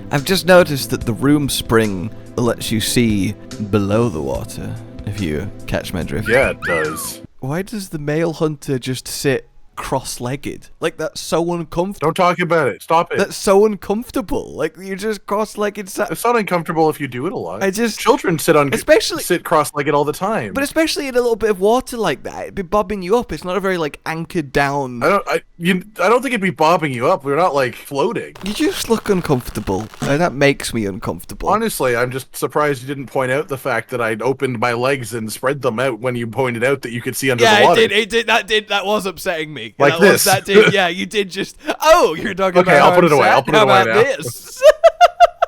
I've just noticed that the room spring lets you see below the water, if you catch my drift. Yeah, it does. Why does the male hunter just sit cross-legged? Like, that's so uncomfortable. Don't talk about it. Stop it. That's so uncomfortable. Like, you're just cross-legged. It's not uncomfortable if you do it a lot. Children especially sit cross-legged all the time. But especially in a little bit of water like that, it'd be bobbing you up. It's not a very, like, anchored down. I don't think it'd be bobbing you up. We're not, like, floating. You just look uncomfortable, and that makes me uncomfortable. Honestly, I'm just surprised you didn't point out the fact that I'd opened my legs and spread them out when you pointed out that you could see under the water. Yeah, it did. That was upsetting me. Like this. Yeah, you did just. Oh, you're talking about. Okay, I'll put it away. How about now. this?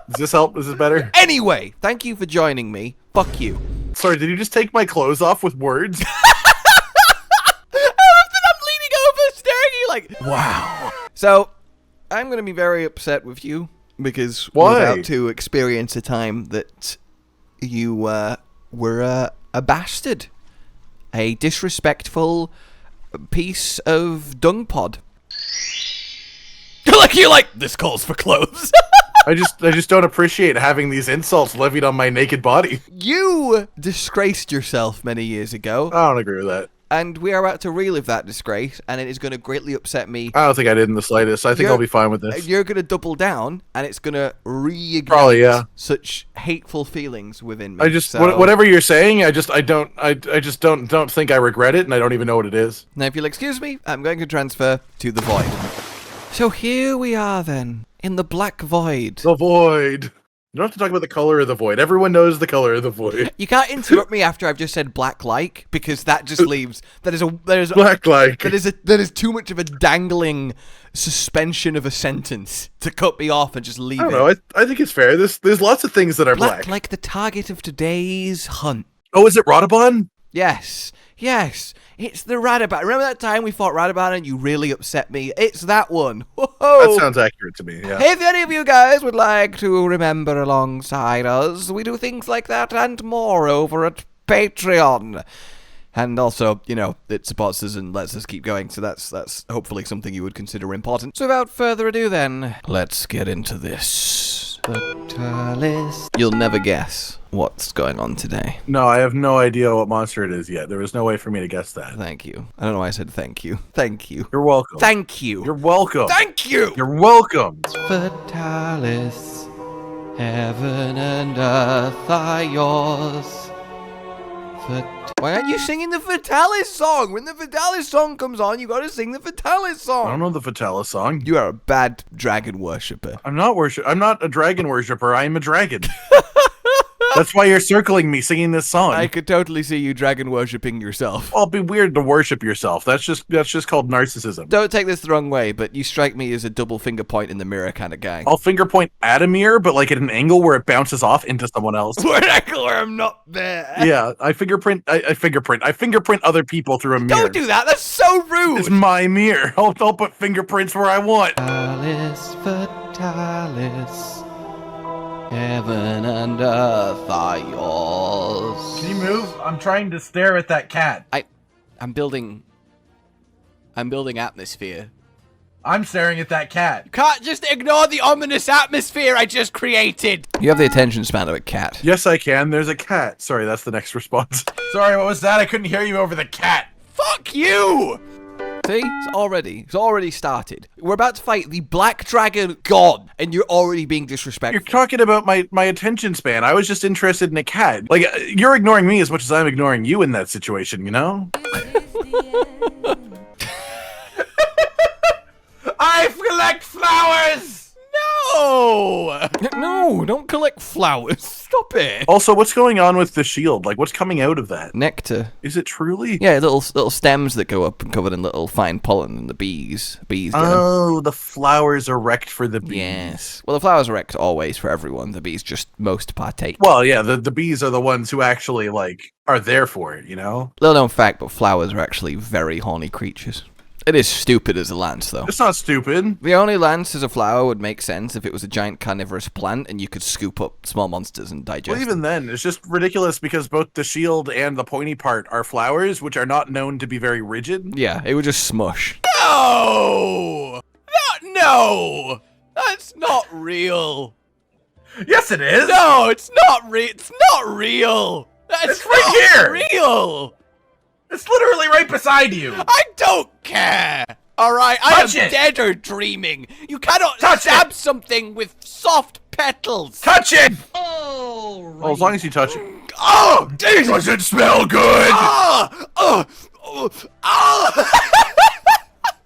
Does this help? Is this better? Anyway, thank you for joining me. Fuck you. Sorry, did you just take my clothes off with words? I'm leaning over, staring at you like, wow. So, I'm going to be very upset with you because we're about to experience a time that you were a bastard, a disrespectful piece of dung pod. You're like, this calls for clothes. I just don't appreciate having these insults levied on my naked body. You disgraced yourself many years ago. I don't agree with that. And we are about to relive that disgrace, and it is going to greatly upset me. I don't think I did in the slightest. I think I'll be fine with this. You're going to double down, and it's going to reignite such hateful feelings within me. Whatever you're saying, I just don't think I regret it, and I don't even know what it is. Now, if you'll excuse me, I'm going to transfer to the void. So here we are then, in the black void. The void. You don't have to talk about the color of the void. Everyone knows the color of the void. You can't interrupt me after I've just said black-like, because that just leaves... That is black-like. That is too much of a dangling suspension of a sentence to cut me off and just leave it. I don't know. I think it's fair. There's lots of things that are black. Like the target of today's hunt. Oh, is it Radabon? Yes. It's the Radabon. Remember that time we fought Radabon and you really upset me? It's that one. Whoa. That sounds accurate to me, yeah. If any of you guys would like to remember alongside us, we do things like that and more over at Patreon. And also, you know, it supports us and lets us keep going, so that's hopefully something you would consider important. So without further ado then, let's get into this. Fatalis. You'll never guess what's going on today. No, I have no idea what monster it is yet. There was no way for me to guess that. Thank you. I don't know why I said thank you. Thank you. You're welcome. Thank you. You're welcome. Thank you. You're welcome. Fatalis. Heaven and earth are yours. Why aren't you singing the Fatalis song? When the Fatalis song comes on, you gotta sing the Fatalis song. I don't know the Fatalis song. You are a bad dragon worshipper. I'm not a dragon worshipper. I am a dragon. That's why you're circling me singing this song. I could totally see you dragon worshipping yourself. Well, it'd be weird to worship yourself. That's just called narcissism. Don't take this the wrong way, but you strike me as a double finger point in the mirror kind of guy. I'll finger point at a mirror, but like at an angle where it bounces off into someone else. Where an angle where I'm not there. Yeah, I fingerprint other people through a mirror. Don't do that. That's so rude. It's my mirror. I'll put fingerprints where I want. Fatalis. Heaven and earth are yours. Can you move? I'm trying to stare at that cat. I'm building atmosphere. I'm staring at that cat. You can't just ignore the ominous atmosphere I just created. You have the attention span of a cat. Yes, I can. There's a cat. Sorry, that's the next response. Sorry, what was that? I couldn't hear you over the cat. Fuck you! See? It's already started. We're about to fight the Black Dragon God, and you're already being disrespectful. You're talking about my attention span. I was just interested in a cat. Like, you're ignoring me as much as I'm ignoring you in that situation, you know? I collect flowers! No, don't collect flowers. Stop it. Also, what's going on with the shield? Like, what's coming out of that? Nectar. Is it truly? Yeah, little stems that go up and covered in little fine pollen, and the bees get them. Oh, the flowers are wrecked for the bees. Yes. Well, the flowers are wrecked always for everyone. The bees just most partake. Well, yeah, the bees are the ones who actually, like, are there for it, you know? Little known fact, but flowers are actually very horny creatures. It is stupid as a lance, though. It's not stupid. The only lance as a flower would make sense if it was a giant carnivorous plant and you could scoop up small monsters and digest Well, even then, it's just ridiculous because both the shield and the pointy part are flowers, which are not known to be very rigid. Yeah, it would just smush. No! No! That's not real. Yes, it is. No, it's not real. It's not real. It's right here. Real. It's literally right beside you. I don't care. All right, I am Touch it. dead or dreaming. You cannot Touch stab it. something with soft petals. Touch it. Well, as long as you touch it. Oh, Jesus. Does it smell good?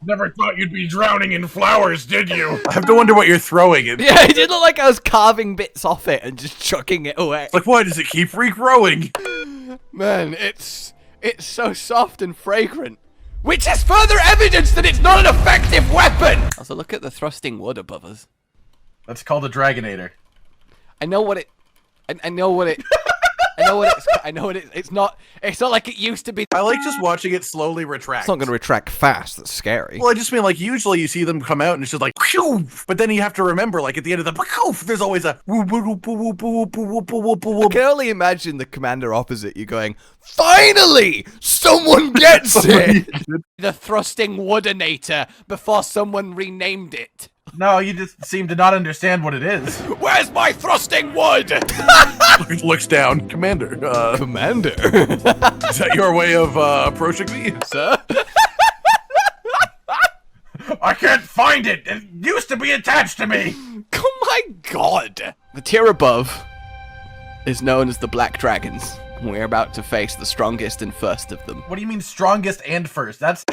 Never thought you'd be drowning in flowers, did you? I have to wonder what you're throwing. It's Yeah, it did look like I was carving bits off it and just chucking it away. like, why does it keep regrowing? Man, it's so soft and fragrant. Which is further evidence that it's not an effective weapon! Also, look at the thrusting wood above us. That's called a dragonator. I know what it... I know what it... I know what it's... I know what it... It's not like it used to be. I like just watching it slowly retract. It's not going to retract fast. That's scary. Well, I just mean, like, usually you see them come out and it's just like, whew, but then you have to remember, like, at the end of the whew, there's always a whoop, whoop, whoop, whoop, whoop, whoop, whoop, I whoop. can only imagine the commander opposite you going, finally! Someone gets it! The thrusting woodinator before someone renamed it. No, you just seem to not understand what it is. Where's my thrusting wood? Looks down. Commander, Commander. is that your way of approaching me? Sir? I can't find it. It used to be attached to me. Oh my god! The tier above is known as the Black Dragons. We're about to face the strongest and first of them. What do you mean strongest and first? That's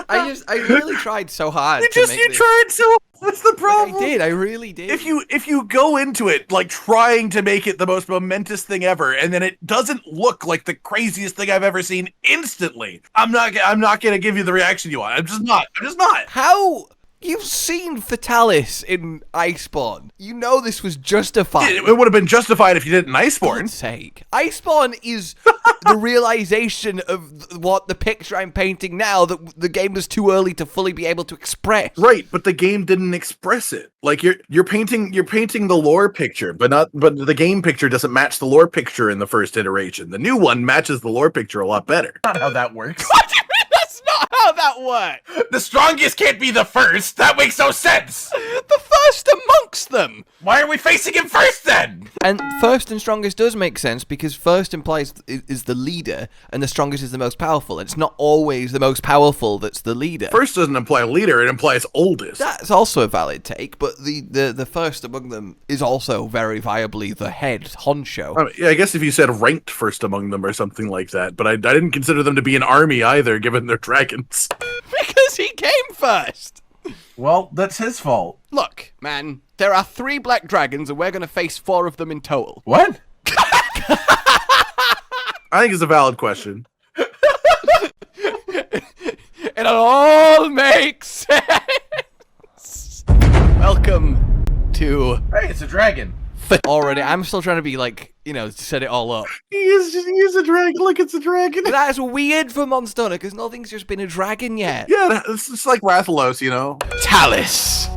I really tried so hard You to make this. tried so. What's the I problem? did, I really did. If you go into it like trying to make it the most momentous thing ever, and then it doesn't look like the craziest thing I've ever seen instantly, I'm not gonna give you the reaction you want. I'm just not. How? You've seen Fatalis in Iceborne. You know this was justified. It would have been justified if you did an For Iceborne. God's sake. Iceborne is the realization of what the picture I'm painting now that the game was too early to fully be able to express. Right, but the game didn't express it. Like you're painting the lore picture, but the game picture doesn't match the lore picture in the first iteration. The new one matches the lore picture a lot better. not how that works. What do you mean that's not how that works? The strongest can't be the first. That makes no sense. The first amongst them. Why are we facing him first then? And first and strongest does make sense because first implies is the leader and the strongest is the most powerful. And it's not always the most powerful that's the leader. First doesn't imply leader, it implies oldest. That's also a valid take, but the first among them is also very viably the head honcho. I mean, yeah, I guess if you said ranked first among them or something like that, but I didn't consider them to be an army either, given their dragons. Because he came first. Well, that's his fault. Look, man, there are 3 black dragons and we're going to face 4 of them in total. What? I think it's a valid question. It all makes sense. Welcome to... Hey, it's a dragon. Already, I'm still trying to be like, set it all up. He is a dragon. Look, it's a dragon. That's weird for Monster Hunter because nothing's just been a dragon yet. Yeah, it's just like Rathalos, you know? Talis.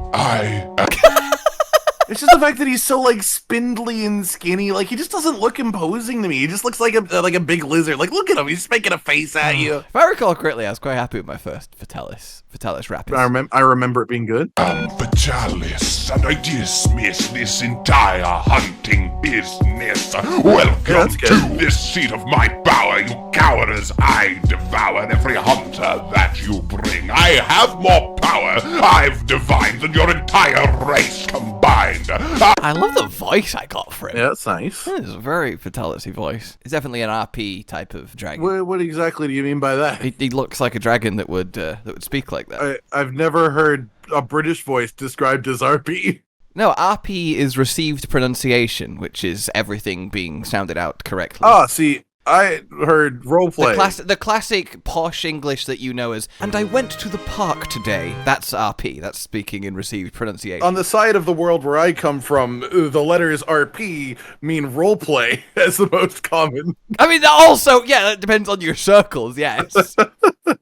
It's just the fact that he's so, like, spindly and skinny. Like, he just doesn't look imposing to me. He just looks like a big lizard. Like, look at him. He's just making a face at you. If I recall correctly, I was quite happy with my first Fatalis Rapid. I remember it being good. Fatalis, and I dismiss this entire hunting business. Yeah, Welcome that's good. to this seat of my power, you cowards. I devour every hunter that you bring. I have more power, I've divined, than your entire race combined. I love the voice I got for him. Yeah, that's nice. It's a very Fatalis-y voice. It's definitely an RP type of dragon. What exactly do you mean by that? He looks like a dragon that would speak like that. I've never heard a British voice described as RP. No, RP is received pronunciation, which is everything being sounded out correctly. Ah, see, I heard roleplay. The classic posh English that you know as, and I went to the park today. That's RP. That's speaking in received pronunciation. On the side of the world where I come from, the letters RP mean roleplay as the most common. I mean, that also, that depends on your circles, yes.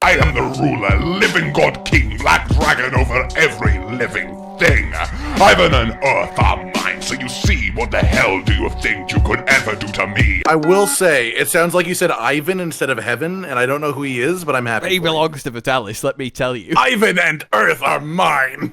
I am the ruler, living god king, black dragon over every living thing. Heaven and earth are mine, so you you see, what the hell do you think you could ever do to me? I will say, it sounds like you said Ivan instead of Heaven, and I don't know who he is, but I'm happy. He belongs to Fatalis, let me tell you. Ivan and Earth are mine.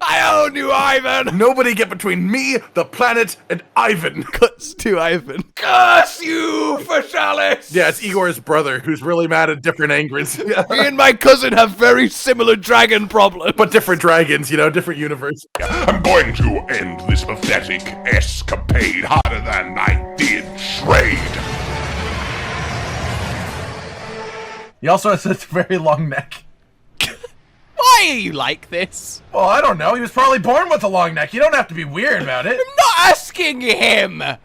I own you, Ivan! Nobody get between me, the planet, and Ivan. Cuts to Ivan. Curse you, Fatalis! Yeah, it's Igor's brother, who's really mad at different angles. Me and my cousin have very similar dragon problems. But different dragons, you know, different universe. I'm going to end this pathetic escapade harder than I did Trade. He also has a very long neck. Why are you like this? Well, I don't know. He was probably born with a long neck. You don't have to be weird about it. I'm not asking him. I'm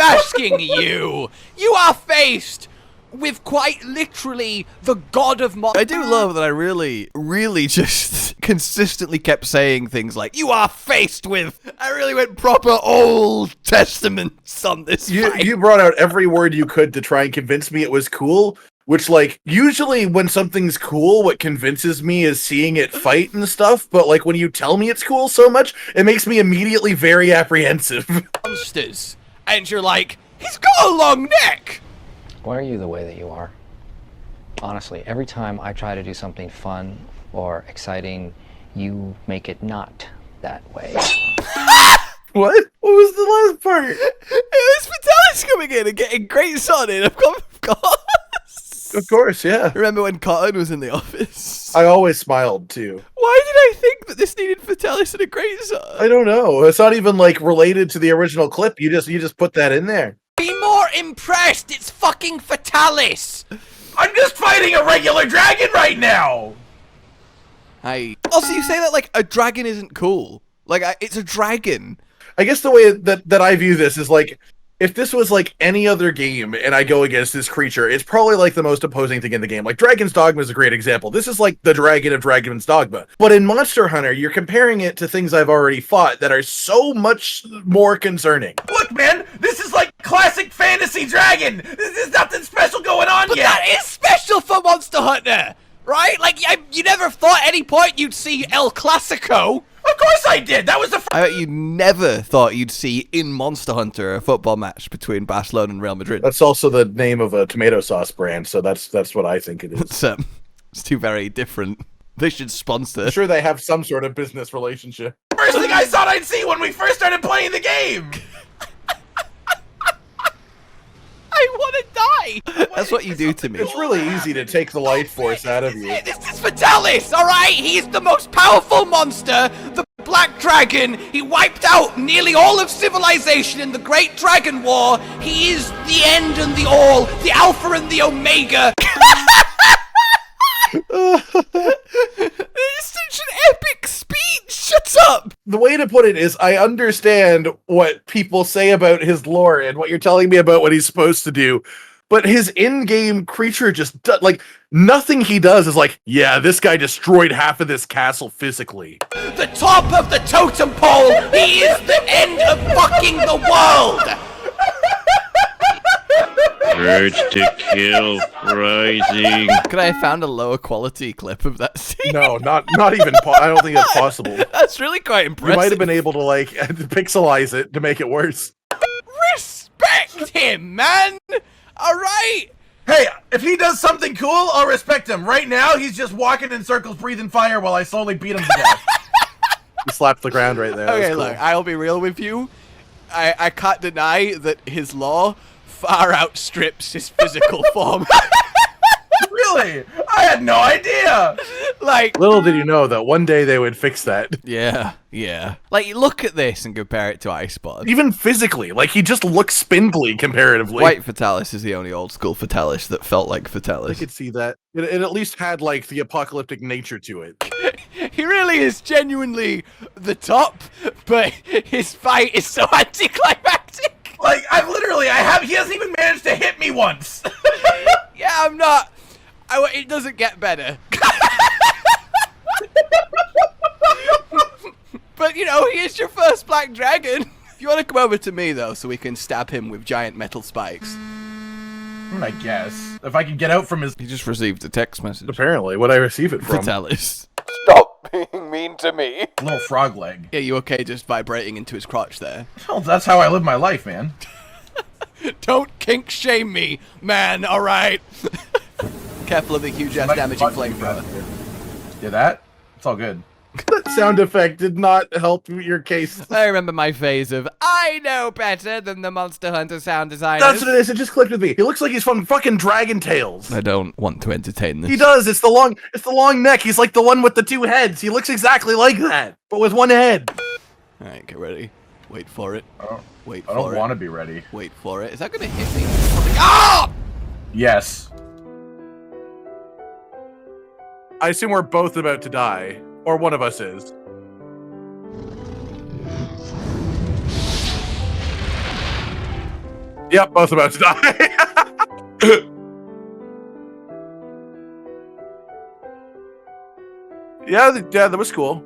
asking you. You are faced with quite literally the god of I do love that I really just consistently kept saying things like, you are faced with. I really went proper Old Testaments on this fight. You brought out every word you could to try and convince me it was cool, which, like, usually when something's cool, what convinces me is seeing it fight and stuff, but, like, when you tell me it's cool so much, it makes me immediately very apprehensive. Monsters. And you're like, he's got a long neck. Why are you the way that you are? Honestly, every time I try to do something fun or exciting, you make it not that way. What? What was the last part? It was Fatalis coming in and getting great sun in, of course. Of course, yeah. Remember when Cotton was in the office? I always smiled, too. Why did I think that this needed Fatalis and a great sun? I don't know. It's not even, like, related to the original clip. You just put that in there. Be more impressed! It's fucking Fatalis! I'm just fighting a regular dragon right now! Also, you say that like a dragon isn't cool. Like, it's a dragon. I guess the way that I view this is, like, if this was, like, any other game and I go against this creature, it's probably, like, the most opposing thing in the game. Like, Dragon's Dogma is a great example. This is, like, the dragon of Dragon's Dogma. But in Monster Hunter, you're comparing it to things I've already fought that are so much more concerning. Look, man, this is like classic fantasy dragon! There's nothing special going on But yet! that is special for Monster Hunter! Right? Like, you never thought at any point you'd see El Clasico. Of course I did! That was the I bet you never thought you'd see in Monster Hunter a football match between Barcelona and Real Madrid. That's also the name of a tomato sauce brand, so that's what I think it is. It's two very different. They should sponsor. I'm sure they have some sort of business relationship. first thing I thought I'd see when we first started playing the game! I want to die! That's what you do to me. It's really easy to take the life force out of you. This is Fatalis, alright? He's the most powerful monster, the Black Dragon. He wiped out nearly all of civilization in the Great Dragon War. He is the end and the all, the Alpha and the Omega. It's such an epic speech! Shut up! The way to put it is, I understand what people say about his lore and what you're telling me about what he's supposed to do, but his in-game creature just, like, nothing he does is like, yeah, this guy destroyed half of this castle physically. The top of the totem pole! He is the end of fucking the world! Urge to kill rising. Could I have found a lower quality clip of that scene? No, not even, I don't think that's possible. That's really quite impressive. You might have been able to, like, pixelize it to make it worse. Respect him, man! Alright? Hey, if he does something cool, I'll respect him. Right now, he's just walking in circles, breathing fire while I slowly beat him to death. He slapped the ground right there. Okay, Cool. look, I'll be real with you. I can't deny that his lore far outstrips his physical form. Really? I had no idea! Like, Little did you know that one day they would fix that. yeah. Like, look at this and compare it to Icebot. Even physically, like, he just looks spindly comparatively. White Fatalis is the only old school Fatalis that felt like I Fatalis. could see that. It at least had, like, the apocalyptic nature to it. He really is genuinely the top, but his fight is so anticlimactic. Like, he hasn't even managed to hit me once! Yeah, I'm not. It doesn't get better. But, you know, he is your first black dragon. If you want to come over to me, though, so we can stab him with giant metal spikes. I guess. If I can get out from his... He just received a text message. Apparently, what I receive it from. Fatalis. Stop being mean to me. Little frog leg. Yeah, you okay just vibrating into his crotch there? Well, that's how I live my life, man. Don't kink shame me, man, alright? Careful of the huge ass damaging flamethrower. Yeah, that? It's all good. That sound effect did not help your case. I remember my phase of, I know better than the Monster Hunter sound designers. That's what it is. It just clicked with me. He looks like he's from fucking Dragon Tales. I don't want to entertain this. He does. It's the long neck. He's like the one with the two heads. He looks exactly like that, but with one head. Alright, get ready. Wait for it. Wait for I don't it. want to be ready. Wait for it. Is that gonna hit me? Ah! Yes. I assume we're both about to die, or one of us is. Yep, both about to die. Yeah, that was cool.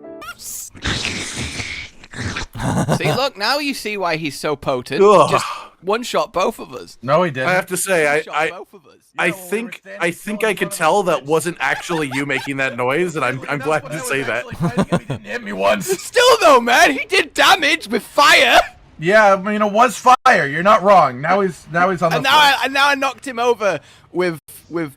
See, look, now you see why he's so potent. Ugh. Just one-shot both of us. No, he didn't. I have to say, One-shot both of us. I think I could tell that wasn't actually you making that noise, and I'm glad to say that. He didn't hit me once. Still though, man, he did damage with fire. Yeah, I mean, it was fire. You're not wrong. Now he's on the And now I knocked him over with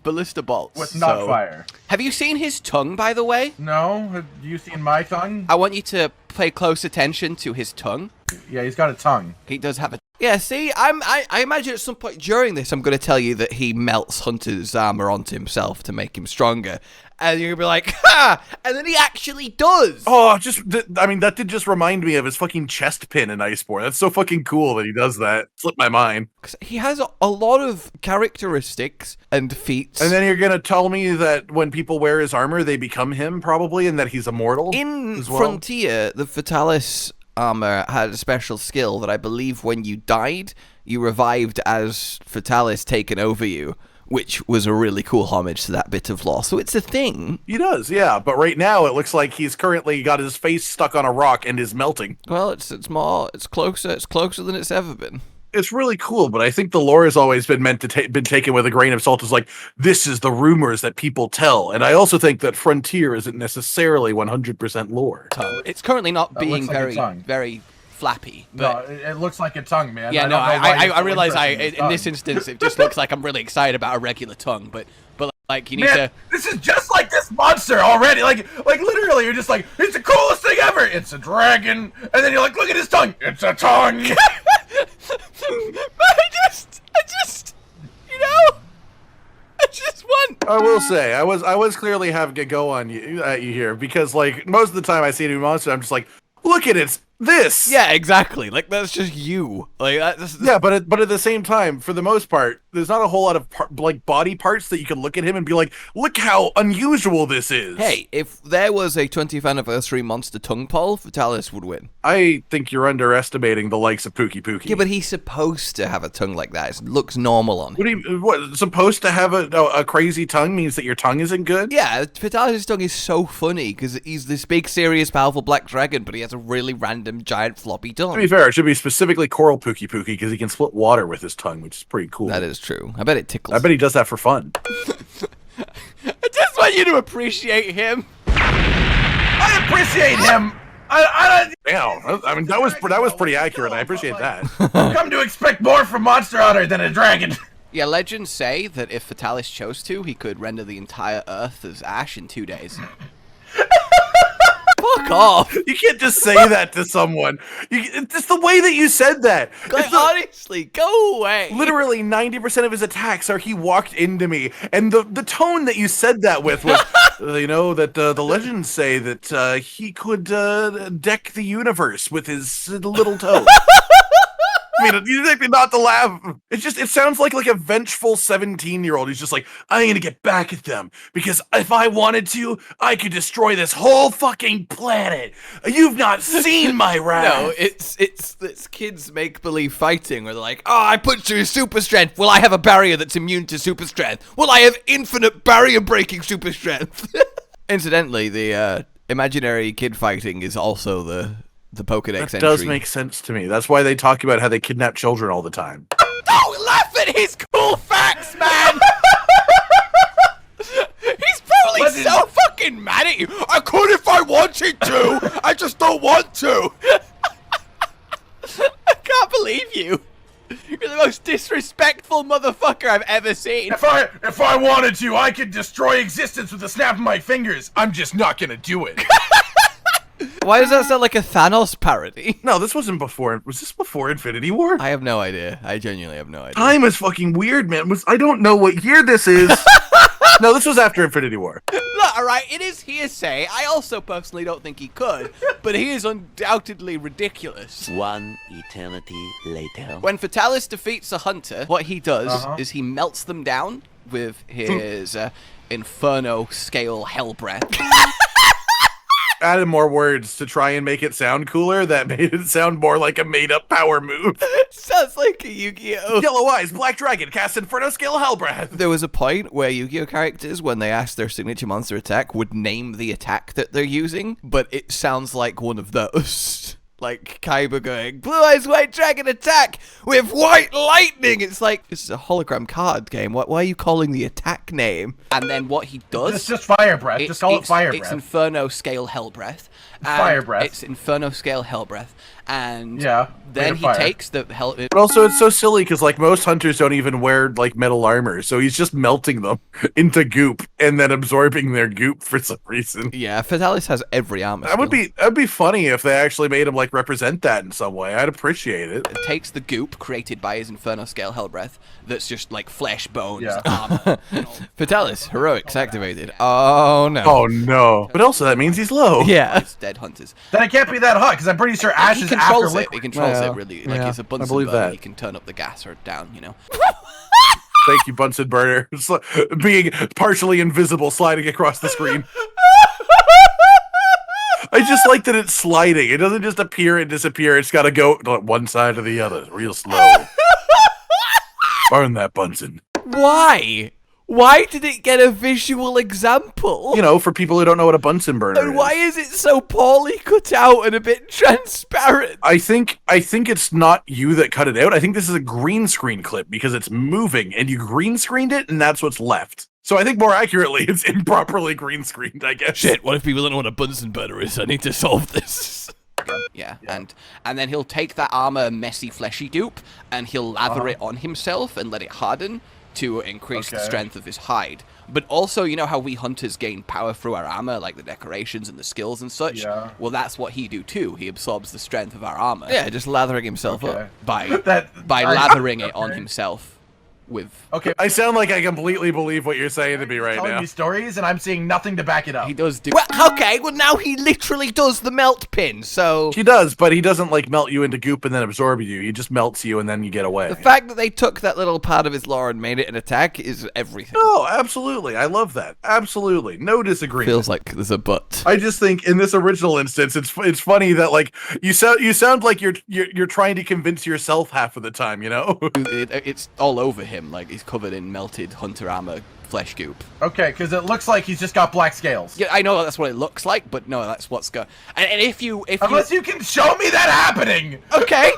ballista bolts. with not so- fire. Have you seen his tongue, by the way? No, have you seen my tongue? I want you to pay close attention to his tongue. Yeah, he's got a tongue. He does have a... Yeah, see, I imagine at some point during this, I'm going to tell you that he melts Hunter's armor onto himself to make him stronger. And you're going to be like, ha! And then he actually does! Oh, I mean, that did just remind me of his fucking chest pin in Iceborne. That's so fucking cool that he does that. Slipped my mind. 'Cause he has a lot of characteristics and feats. And then you're gonna tell me that when people wear his armor, they become him, probably, and that he's immortal? In as well? Frontier, the Fatalis armor had a special skill that I believe when you died, you revived as Fatalis taken over you, which was a really cool homage to that bit of lore. So it's a thing. He does, yeah. But right now, it looks like he's currently got his face stuck on a rock and is melting. Well, it's closer than it's ever been. It's really cool, but I think the lore has always been meant to been taken with a grain of salt. As like, this is the rumors that people tell, and I also think that Frontier isn't necessarily 100% lore. It's currently not That being looks like a tongue. very flappy. But No, it looks like a tongue, man. yeah, don't no, know why you're I so realize interested in this instance it just looks like I'm really excited about a regular tongue, but like you need Man, to. this is just like this monster already. Like literally, you're just like, it's the coolest thing ever. It's a dragon, and then you're like, look at his tongue. It's a tongue. I just, you know, I just want. I will say, I was clearly having a go on you at you here because like most of the time I see a new monster, I'm just like, look at it, this. Yeah, exactly. Like that's just you. Like that's. Yeah, but at the same time, for the most part, there's not a whole lot of like body parts that you can look at him and be like, look how unusual this is. Hey, if there was a 20th anniversary monster tongue poll, Fatalis would win. I think you're underestimating the likes of Pookie Pookie. Yeah, but he's supposed to have a tongue like that. It looks normal on him. What supposed to have a crazy tongue means that your tongue isn't good? Yeah, Fatalis' tongue is so funny because he's this big, serious, powerful black dragon, but he has a really random, giant, floppy tongue. To be fair, it should be specifically Coral Pookie Pookie because he can split water with his tongue, which is pretty cool. That is true. I bet it tickles. I bet he does that for fun. I just want you to appreciate him. I appreciate him. Damn, I mean that was pretty accurate. I appreciate that. Come to expect more from Monster Hunter than a dragon. Yeah, legends say that if Fatalis chose to, he could render the entire Earth as ash in 2 days. Fuck off! You can't just say that to someone. It's the way that you said that. Like, honestly, go away. Literally 90% of his attacks are he walked into me, and the tone that you said that with was, you know, that the legends say that he could deck the universe with his little toe. I mean, you think me not to laugh. It sounds like a vengeful 17-year-old who's just like, I'm gonna get back at them because if I wanted to, I could destroy this whole fucking planet. You've not seen my wrath. No, it's kids make-believe fighting where they're like, oh, I put you in super strength. Will I have a barrier that's immune to super strength? Will I have infinite barrier-breaking super strength? Incidentally, the imaginary kid fighting is also the Pokedex entry. That does make sense to me. That's why they talk about how they kidnap children all the time. Don't laugh at his cool facts, man! He's probably so fucking fucking mad at you. I could if I wanted to. I just don't want to. I can't believe you. You're the most disrespectful motherfucker I've ever seen. If I wanted to, I could destroy existence with a snap of my fingers. I'm just not gonna do it. Why does that sound like a Thanos parody? No, this wasn't before. Was this before Infinity War? I have no idea. I genuinely have no idea. Time is fucking weird, man. I don't know what year this is. No, this was after Infinity War. Look, alright, it is hearsay. I also personally don't think he could, but he is undoubtedly ridiculous. One eternity later. When Fatalis defeats a hunter, what he does is he melts them down with his Inferno scale hell breath. Added more words to try and make it sound cooler. That made it sound more like a made-up power move. Sounds like a Yu-Gi-Oh! Yellow Eyes, Black Dragon, cast Inferno Scale Hellbreath. There was a point where Yu-Gi-Oh characters, when they asked their signature monster attack, would name the attack that they're using, but it sounds like one of those. Like Kaiba going, Blue Eyes White Dragon attack with white lightning. It's like, this is a hologram card game. Why are you calling the attack name? And then what he does... It's just Fire Breath. Just call it Fire Breath. It's Inferno Scale Hell Breath. Fire Breath. It's Inferno Scale Hell Breath. And rate then of he fire. takes the hell... But also, it's so silly because like most hunters don't even wear like metal armor, so he's just melting them into goop and then absorbing their goop for some reason. Yeah, Fatalis has every armor That'd be funny if they actually made him like represent that in some way. I'd appreciate it. It takes the goop created by his Inferno Scale Hellbreath that's just like flesh, bones, armor. Fatalis, heroics activated. Oh no. Oh no. But also that means he's low. Yeah. It's dead hunters. Then it can't be that hot because I'm pretty sure Ash is after He liquid. controls it really. Like he's a Bunsen believe burner. that. He can turn up the gas or down, you know. Thank you, Bunsen Burner. Being partially invisible, sliding across the screen. I just like that it's sliding. It doesn't just appear and disappear. It's got to go one side or the other, real slow. Burn that Bunsen. Why? Why did it get a visual example? You know, for people who don't know what a Bunsen burner And is. why is it so poorly cut out and a bit transparent? I think it's not you that cut it out. I think this is a green screen clip because it's moving and you green screened it and that's what's left. So I think more accurately, it's improperly green screened, I guess. Shit, what if people don't know what a Bunsen burner is? I need to solve this. Yeah, and then he'll take that armor messy fleshy dupe and he'll lather it on himself and let it harden to increase the strength of his hide. But also, you know how we hunters gain power through our armor, like the decorations and the skills and such? Yeah. Well, that's what he do too. He absorbs the strength of our armor. Yeah, just lathering himself up by lathering it on himself. Okay. I sound like I completely believe what you're saying to me right telling now. me stories and I'm seeing nothing to back it up. He does do. Well, okay. Well, now he literally does the melt pin. So He does, but he doesn't like melt you into goop and then absorb you. He just melts you and then you get away. the fact that they took that little part of his lore and made it an attack is everything. Oh, absolutely. I love that. Absolutely. No disagreement. Feels like there's a but. I just think in this original instance, it's funny that like you sound like you're trying to convince yourself half of the time, you know? It's all over him. Like he's covered in melted hunter armor flesh goop. Okay, because it looks like he's just got black scales. Yeah, I know that's what it looks like, but no, that's what's going. And if Unless you can show me that happening. Okay,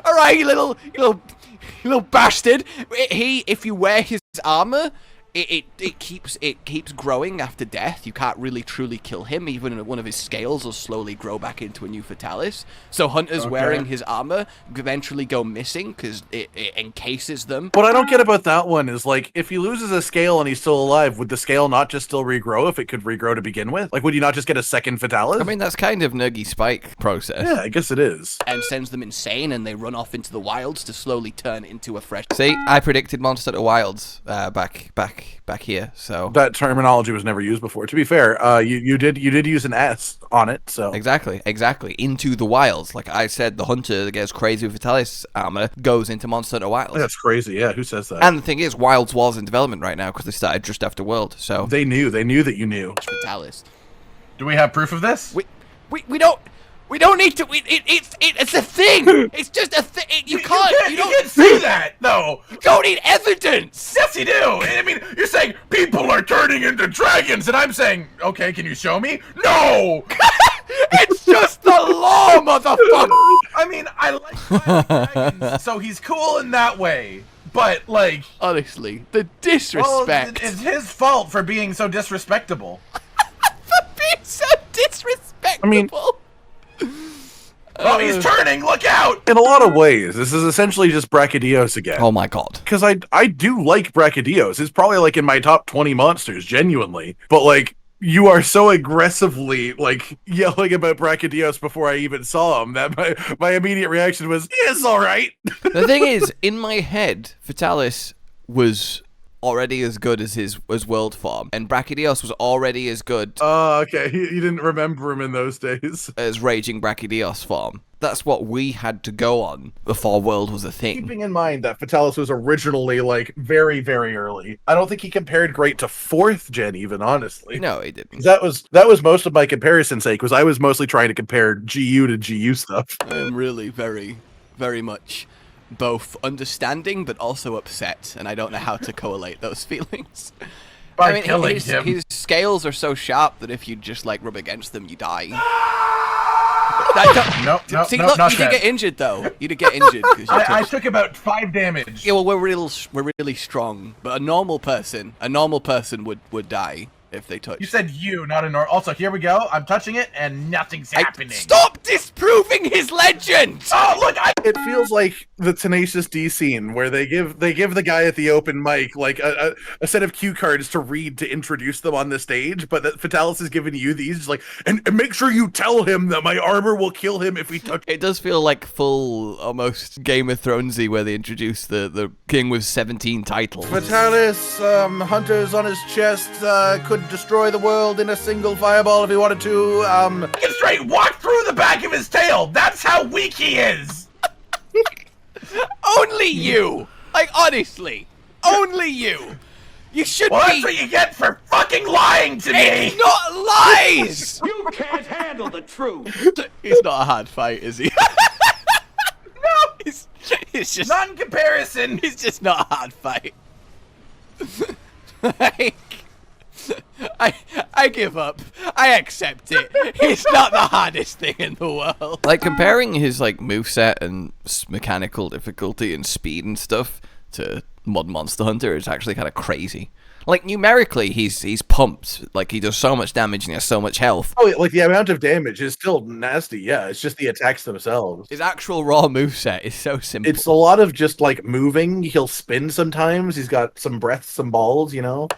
all right, you little bastard. If you wear his armor, it keeps growing after death. You can't really truly kill him. Even one of his scales will slowly grow back into a new Fatalis. So hunters wearing his armor eventually go missing because it encases them. What I don't get about that one is like if he loses a scale and he's still alive, would the scale not just still regrow if it could regrow to begin with? Like would you not just get a second Fatalis? I mean, that's kind of Nuggy Spike process. Yeah, I guess it is. And sends them insane, and they run off into the wilds to slowly turn into a fresh. See, I predicted Monster Hunter Wilds back here. So that terminology was never used before. To be fair, you did use an S on it. So exactly into the wilds. Like I said, the hunter that gets crazy with Fatalis armor goes into Monster Hunter Wilds. That's crazy. Yeah, who says that? And the thing is, Wilds was in development right now because they started just after World. So they knew that you knew. Fatalis. Do we have proof of this? We don't need to. It's a thing. It's just a thing. You can't see that though. You don't need evidence. Yes, you do. I mean, you're saying people are turning into dragons, and I'm saying, okay, can you show me? No. It's just the law, motherfucker. I mean, I like dragons, so he's cool in that way. but like, Honestly, the disrespect. Well, it's his fault for being so disrespectable. For being so disrespectful. I mean, oh, he's turning! Look out! in a lot of ways, this is essentially just Brachydios again. Oh my god. Because I do like Brachydios. It's probably like in my top 20 monsters, genuinely. But like, you are so aggressively like yelling about Brachydios before I even saw him that my immediate reaction was, "It's all right." The thing is, in my head, Fatalis was already as good as his world form, and Brachydios was already as good Oh, okay. You didn't remember him in those days. as Raging Brachydios form. That's what we had to go on before world was a thing. Keeping in mind that Fatalis was originally like very, very early. I don't think he compared great to 4th gen even, honestly. No, he didn't. That was most of my comparison's sake, was I was mostly trying to compare GU to GU stuff. I'm really very, very much both understanding but also upset, and I don't know how to correlate those feelings. By killing his, him. his scales are so sharp that if you just like rub against them, you die. No, See, no, look, not you did that. get injured though. You did get injured. 'Cause you I touched- took about 5 damage. Yeah, well, we're really strong, but a normal person would die if they touched. You said you, not a normal. Also, here we go. I'm touching it, and nothing's happening. Stop disproving his legend! Oh, look! It feels like the Tenacious D scene where they give the guy at the open mic like a set of cue cards to read to introduce them on the stage, but that Fatalis is giving you these like, and make sure you tell him that my armor will kill him if he touches. It does feel like full, almost Game of Thronesy, where they introduce the king with 17 titles. Fatalis, hunters on his chest, could destroy the world in a single fireball if he wanted to. Get straight, walk through the back of his tail. That's how weak he is. Only you! Like, honestly, only you! You should Well, be... that's what you get for fucking lying to me. It's not lies! You can't handle the truth. He's not a hard fight, is he? No, It's just... not in comparison. It's just not a hard fight. Like, I give up. I accept it. It's not the hardest thing in the world. Like, comparing his, like, moveset and mechanical difficulty and speed and stuff to modern Monster Hunter is actually kind of crazy. Like, numerically, he's pumped. Like, he does so much damage and he has so much health. Oh, like the amount of damage is still nasty. Yeah, it's just the attacks themselves. His actual raw moveset is so simple. It's a lot of just like moving. He'll spin sometimes. He's got some breath, some balls, you know.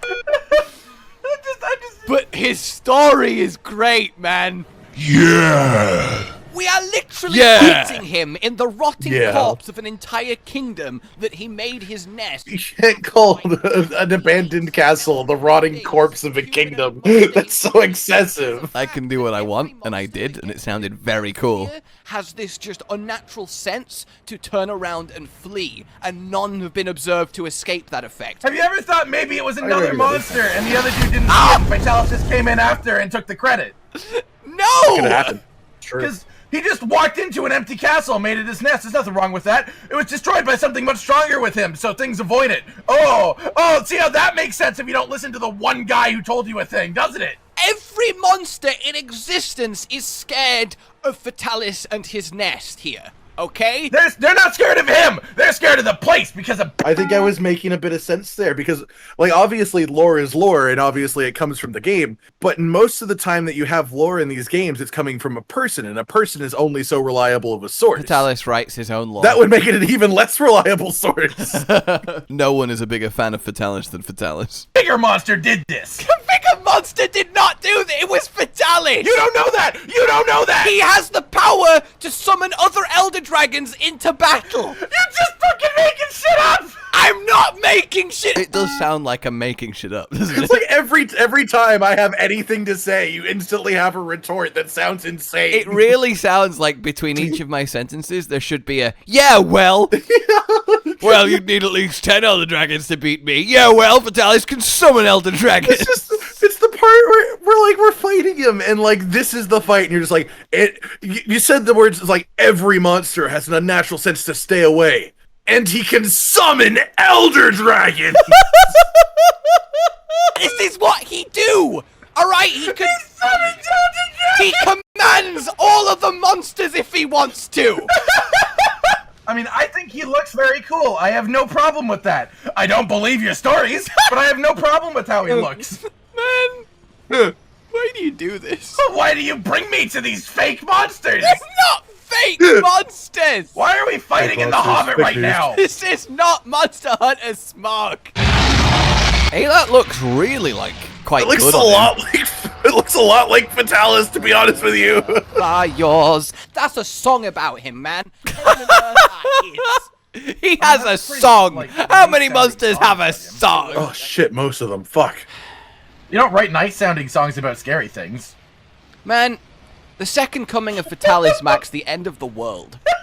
But his story is great, man. Yeah! We are literally Yeah. eating him in the rotting Yeah. corpse of an entire kingdom that he made his nest. You can't call an abandoned castle the rotting corpse of a kingdom. That's so excessive. I can do what I want, and I did, and it sounded very cool. Has this just unnatural sense to turn around and flee, and none have been observed to escape that effect. Have you ever thought maybe it was another remember that. monster and the other dude didn't see it? Vitalis just came in after and took the credit. Could No! happen. Sure. Because he just walked into an empty castle and made it his nest. There's nothing wrong with that. It was destroyed by something much stronger with him, so things avoid it. Oh, see how that makes sense if you don't listen to the one guy who told you a thing, doesn't it? Every monster in existence is scared of Fatalis and his nest here, okay? They're not scared of him. They're scared of the place because of... I think I was making a bit of sense there because, like, obviously lore is lore and obviously it comes from the game, but most of the time that you have lore in these games, it's coming from a person, and a person is only so reliable of a source. Fatalis writes his own lore. That would make it an even less reliable source. No one is a bigger fan of Fatalis than Fatalis. Bigger monster did this. The bigger monster did not do that. It was Fatalis. You don't know that. You don't know that. He has the power to summon other Elder Dragons into battle. You're just fucking making shit up. I'm not making shit. It does sound like I'm making shit up, doesn't it? It's like every time I have anything to say, you instantly have a retort that sounds insane. It really sounds like between each of my sentences there should be a, yeah, well. Well, you'd need at least 10 Elder Dragons to beat me. Yeah, well, Fatalis can summon Elder Dragons. It's the part where we're fighting him, and like this is the fight, and you're just like you said the words, it's like every monster has an unnatural sense to stay away, and he can summon Elder Dragons. This is what he do. All right, he can. He commands all of the monsters if he wants to. I mean, I think he looks very cool. I have no problem with that. I don't believe your stories, but I have no problem with how he looks. Man, why do you do this? So why do you bring me to these fake monsters? It's not fake monsters! Why are we fighting in the Hobbit right now? This is not Monster Hunter Smog! Hey, that looks really, like, quite It looks good a on him. lot like it looks a lot like Fatalis, to be honest with you. Are yours. That's a song about him, man. He has a that's pretty, song. like, How many nice-sounding monsters song have a about him. song? Oh shit, most of them. Fuck. You don't write nice-sounding songs about scary things. Man, the second coming of Fatalis marks the end of the world. But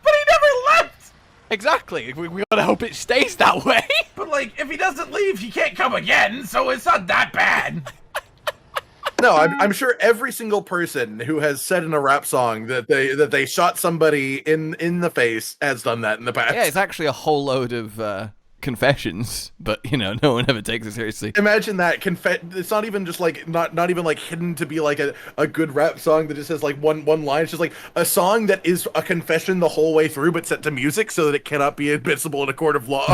he never left! Exactly. We gotta hope it stays that way. But, like, if he doesn't leave, he can't come again, so it's not that bad. No, I'm sure every single person who has said in a rap song that they shot somebody in the face has done that in the past. Yeah, it's actually a whole load of confessions, but you know, no one ever takes it seriously. Imagine that it's not even just like not even like hidden to be like a good rap song that just has like one line. It's just like a song that is a confession the whole way through, but set to music so that it cannot be admissible in a court of law.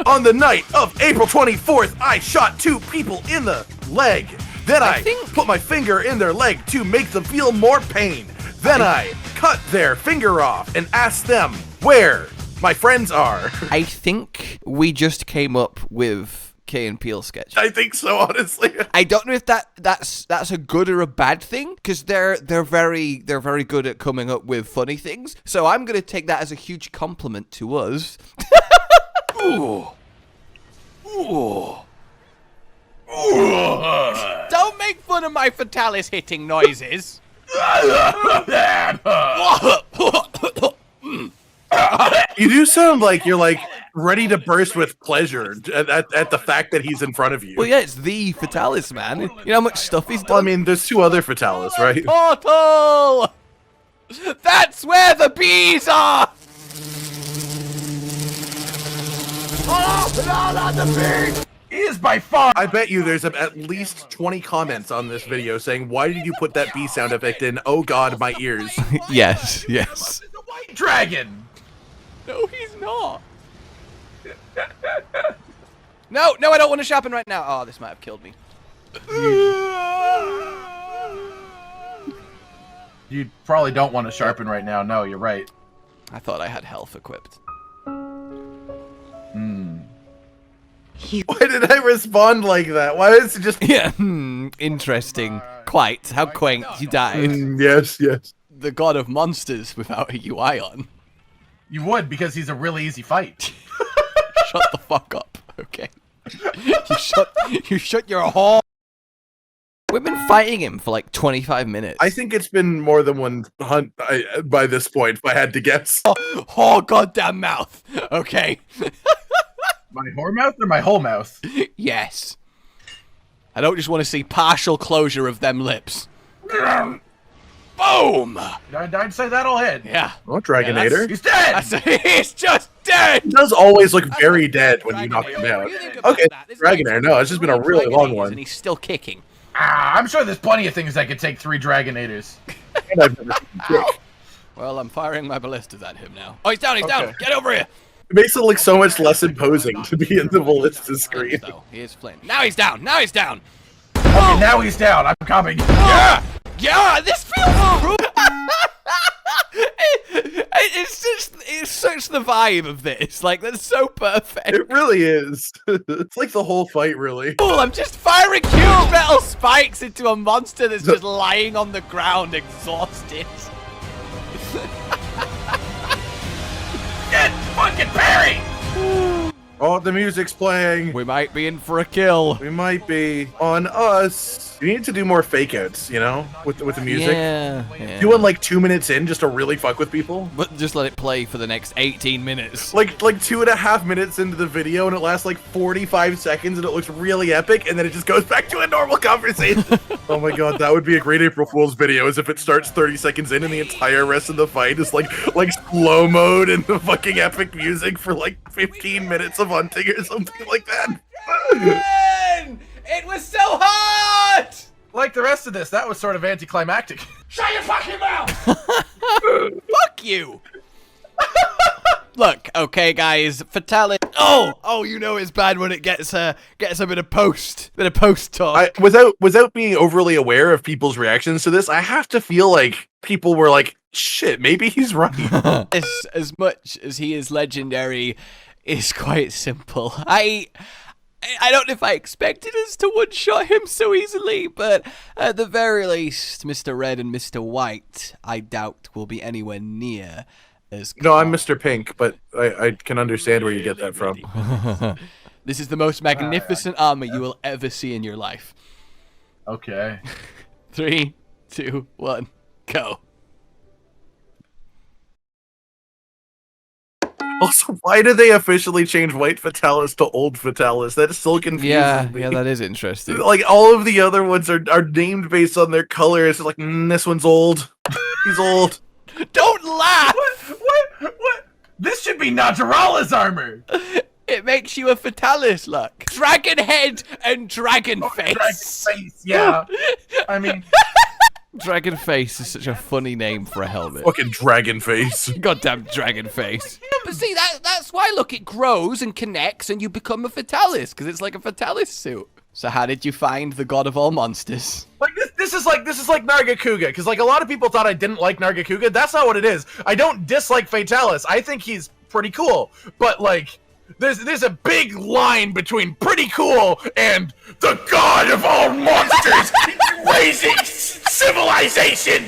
On the night of April 24th, I shot 2 people in the leg. Then I put my finger in their leg to make them feel more pain. Then I cut their finger off and asked them where my friends are. I think we just came up with Key and Peele sketch. I think so, honestly. I don't know if that's a good or a bad thing, because they're very good at coming up with funny things. So I'm gonna take that as a huge compliment to us. Ooh. Ooh. Don't make fun of my Fatalis hitting noises. You do sound like you're like ready to burst with pleasure at the fact that he's in front of you. Well, yeah, it's the Fatalis, man. You know how much stuff he's Well, I done? mean, there's 2 other Fatalis, right? Portal! That's where the bees are! He is by far. I bet you there's at least 20 comments on this video saying, why did you put that bee sound effect in? Oh god, my ears. Yes, yes. The white dragon. No, he's not. No, I don't want to sharpen right now. Oh, this might have killed me. You probably don't want to sharpen right now. No, you're right. I thought I had health equipped. Why did I respond like that? Why is it just... Yeah, interesting. Quite. How quaint. You died. Yes. The god of monsters without a UI on. You would, because he's a really easy fight. Shut the fuck up, okay? You shut your whore. We've been fighting him for like 25 minutes. I think it's been more than one hunt by this point, if I had to guess. Oh, goddamn mouth. Okay. My whore mouth or my whole mouth? Yes. I don't just want to see partial closure of them lips. Boom! I'd say that'll hit. Yeah. Oh, Dragonator. He's dead! He's just dead! He does always look very dead when you knock him down. What do you think about Okay, that? This Dragonator. No, it's just been a really long one. And he's still kicking. I'm sure there's plenty of things that could take 3 Dragonators. And I've never seen him kick. Well, I'm firing my ballistas at him now. Oh, he's down, he's down! Get over here! It makes it look so much less imposing to be in the ballista screen. He is flame. Now he's down! Now he's down! Okay, now he's down. I'm coming. Yeah! Yeah! This feels rude! It's such the vibe of this. Like, that's so perfect. It really is. It's like the whole fight, really. Cool, I'm just firing huge metal spikes into a monster that's just lying on the ground, exhausted. Get fucking Perry! Oh, the music's playing. We might be in for a kill. We might be on us. You need to do more fake outs, you know, with the music. Yeah. Do one like 2 minutes in just to really fuck with people. But just let it play for the next 18 minutes. Like 2.5 minutes into the video and it lasts like 45 seconds and it looks really epic and then it just goes back to a normal conversation. Oh my god, that would be a great April Fool's video, is if it starts 30 seconds in and the entire rest of the fight is like slow mode and the fucking epic music for like 15 minutes of hunting or something like that. It was so hard! Like the rest of this, that was sort of anticlimactic. Shut your fucking mouth! Fuck you! Look, okay, guys, Fatalis. Oh, you know it's bad when it gets a bit of post talk. Without being overly aware of people's reactions to this, I have to feel like people were like, shit, maybe he's right. As much as he is legendary, is quite simple. I don't know if I expected us to one-shot him so easily, but at the very least, Mr. Red and Mr. White, I doubt will be anywhere near as No, I'm Mr. Pink, but I can understand where you get that from. This is the most magnificent armor you will ever see in your life. Okay. 3, 2, 1, go. Also, why did they officially change White Fatalis to Old Fatalis? That still confuses me. Yeah, that is interesting. Like, all of the other ones are named based on their color. It's like, this one's old. He's old. Don't laugh! What? This should be Naturala's armor. It makes you a Fatalis, look. Dragon head and dragon face. Dragon face, yeah. I mean... Dragon face is such a funny name for a helmet. Fucking dragon face. Goddamn dragon face. But see, that's why, look, it grows and connects and you become a Fatalis, because it's like a Fatalis suit. So how did you find the god of all monsters? Like this is like Nargacuga, because like a lot of people thought I didn't like Nargacuga. That's not what it is. I don't dislike Fatalis. I think he's pretty cool. But like there's a big line between pretty cool and the god of all monsters raising civilization.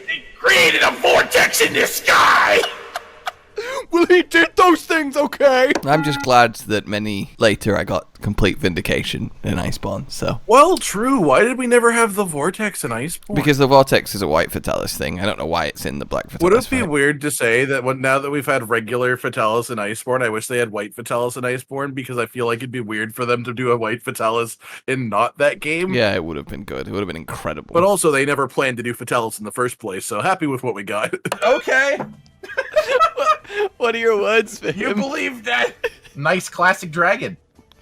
He created a vortex in the sky. Well, he did those things, okay? I'm just glad that many later I got complete vindication in Iceborne, so. Well, true. Why did we never have the Vortex in Iceborne? Because the Vortex is a White Fatalis thing. I don't know why it's in the Black Fatalis. Would it be fight. weird to say that now that we've had regular Fatalis in Iceborne, I wish they had White Fatalis in Iceborne, because I feel like it'd be weird for them to do a White Fatalis in not that game. Yeah, it would have been good. It would have been incredible. But also, they never planned to do Fatalis in the first place, so happy with what we got. Okay. What are your words for You him? believe that? Nice classic dragon.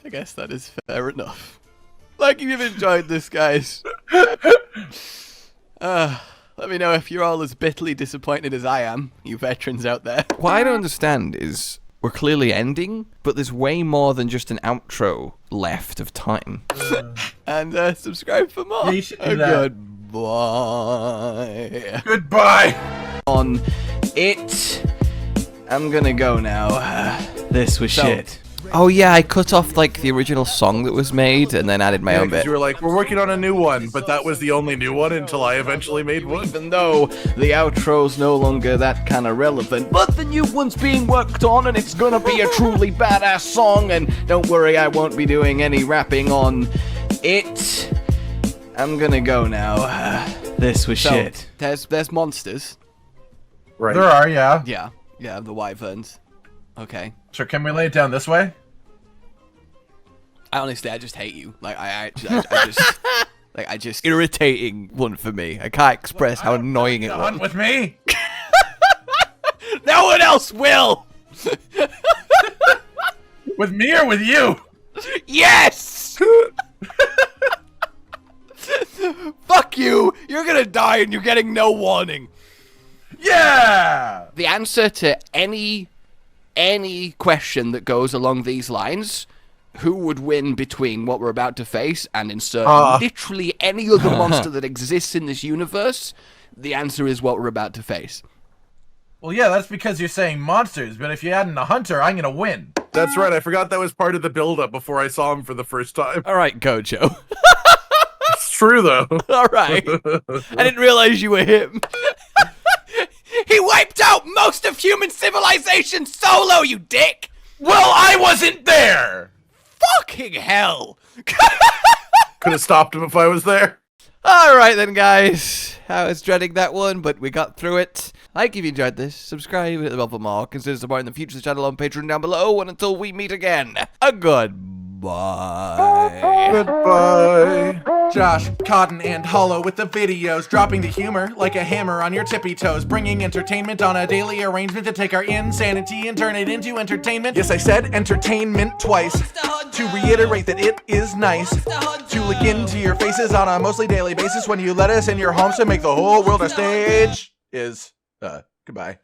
I guess that is fair enough. Like you've enjoyed this, guys. Let me know if you're all as bitterly disappointed as I am, you veterans out there. What I don't understand is we're clearly ending, but there's way more than just an outro left of time. And subscribe for more. Yeah, you should do that. Goodbye. Goodbye. On it. I'm gonna go now. This was shit. Oh yeah, I cut off like the original song that was made and then added my own 'Cause bit. you were like, we're working on a new one, but that was the only new one until I eventually made one. Even though the outro's no longer that kind of relevant, but the new one's being worked on and it's gonna be a truly badass song, and don't worry, I won't be doing any rapping on it. I'm gonna go now. This was shit. There's monsters. Right. There are, yeah. Yeah, the wyverns. Okay. So can we lay it down this way? Honestly, I just hate you. Like, I just... like, I just... Irritating one for me. I can't express how annoying it was. Hunt with me? No one else will! With me or with you? Yes! Fuck you! You're gonna die and you're getting no warning. Yeah! The answer to any question that goes along these lines, who would win between what we're about to face and insert literally any other monster that exists in this universe, the answer is what we're about to face. Well, yeah, that's because you're saying monsters, but if you add in a hunter, I'm gonna win. That's right. I forgot that was part of the build-up before I saw him for the first time. All right, Gojo. It's true, though. All right. I didn't realize you were him. He wiped out most of human civilization solo, you dick! Well, I wasn't there! Fucking hell! Could have stopped him if I was there. Alright then, guys. I was dreading that one, but we got through it. Like if you enjoyed this, subscribe, hit the bell for more, consider supporting the future of the channel on Patreon down below, and until we meet again, a goodbye. Goodbye. Josh, Cotton, and Hollow with the videos, dropping the humor like a hammer on your tippy toes, bringing entertainment on a daily arrangement to take our insanity and turn it into entertainment. Yes, I said entertainment twice, to reiterate that it is nice to look into your faces on a mostly daily basis when you let us in your homes to make the whole world a stage. Goodbye.